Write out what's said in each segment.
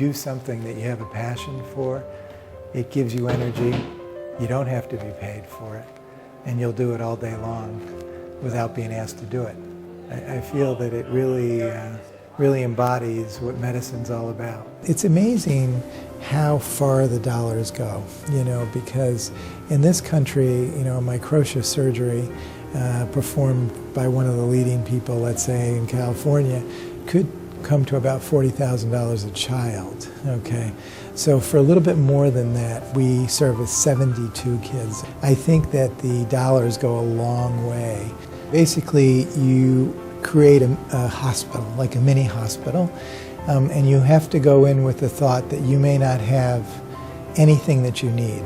do something that you have a passion for, it gives you energy. You don't have to be paid for it, and you'll do it all day long without being asked to do it. I feel that it really embodies what medicine's all about. It's amazing how far the dollars go, because in this country, microtia surgery performed by one of the leading people, let's say in California, could come to about $40,000 a child, okay? So for a little bit more than that, we service 72 kids. I think that the dollars go a long way. Basically, you create a hospital, like a mini hospital, and you have to go in with the thought that you may not have anything that you need.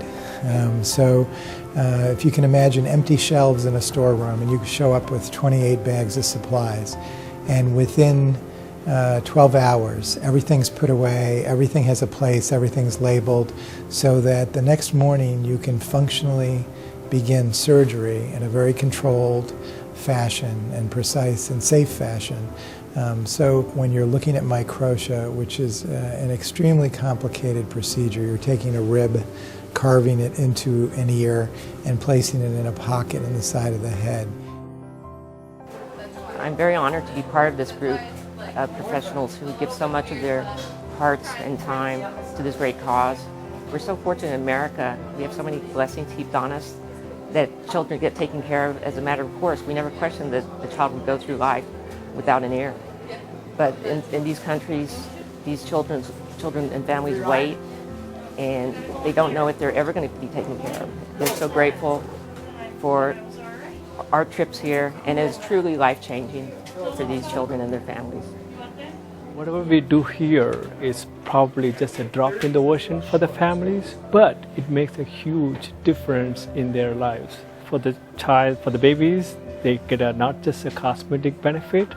If you can imagine empty shelves in a storeroom, and you show up with 28 bags of supplies, and within 12 hours, everything's put away, everything has a place, everything's labeled, so that the next morning you can functionally begin surgery in a very controlled fashion and precise and safe fashion. So when you're looking at microtia, which is an extremely complicated procedure, you're taking a rib, carving it into an ear, and placing it in a pocket in the side of the head. I'm very honored to be part of this group of professionals who give so much of their hearts and time to this great cause. We're so fortunate in America. We have so many blessings heaped on us that children get taken care of as a matter of course. We never question that the child would go through life without an ear. But in these countries, these children and families wait, and they don't know if they're ever going to be taken care of. They're so grateful for our trips here, and it is truly life-changing for these children and their families. Whatever we do here is probably just a drop in the ocean for the families, but it makes a huge difference in their lives. For the child, for the babies, they get not just a cosmetic benefit,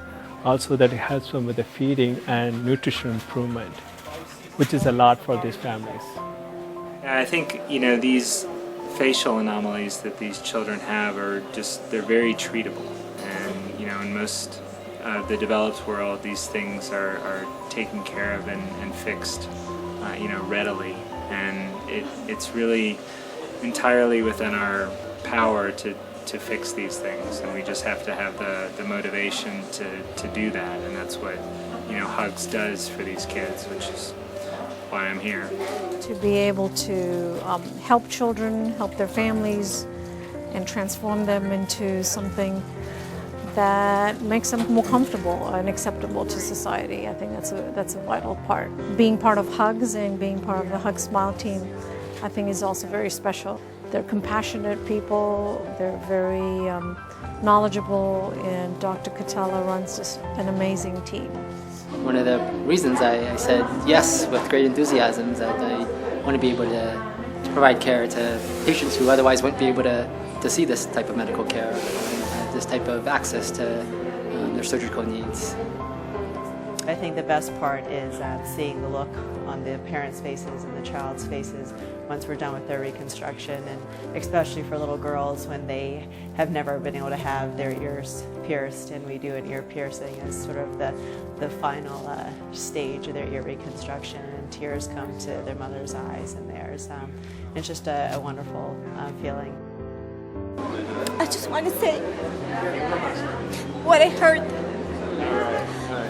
also that it helps them with the feeding and nutrition improvement, which is a lot for these families. I think, these facial anomalies that these children have are they're very treatable. And, in most of the developed world, these things are taken care of and fixed, readily. And it's really entirely within our power to fix these things. And we just have to have the motivation to do that. And that's what, HUGS does for these kids, which is why I'm here. To be able to help children, help their families, and transform them into something that makes them more comfortable and acceptable to society. I think that's a vital part. Being part of HUGS and being part of the HUGS Smile team, I think is also very special. They're compassionate people, they're very knowledgeable, and Dr. Katela runs just an amazing team. One of the reasons I said yes with great enthusiasm is that I want to be able to provide care to patients who otherwise wouldn't be able to see this type of medical care, this type of access to their surgical needs. I think the best part is seeing the look on the parents' faces and the child's faces once we're done with their reconstruction, and especially for little girls when they have never been able to have their ears pierced, and we do an ear piercing as sort of the final stage of their ear reconstruction, and tears come to their mother's eyes and theirs. It's just a wonderful feeling. I just want to say what I heard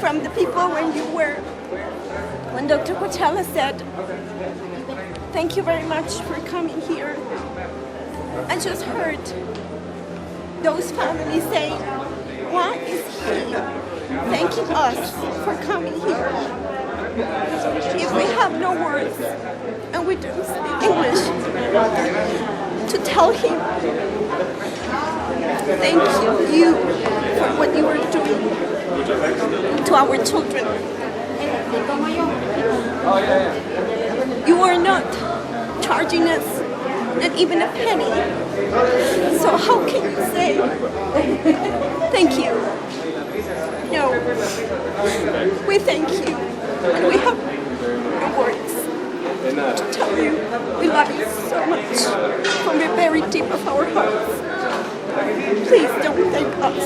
from the people when Dr. Katela said, "Thank you very much for coming here." I just heard those families saying, "Why is he thanking us for coming here? If we have no words and we don't speak English, to tell him, thank you for what you are doing to our children. You are not charging us not even a penny. So how can you say thank you? No, we thank you, and we have no words to tell you. We love you so much from the very deep of our hearts. Please don't thank us.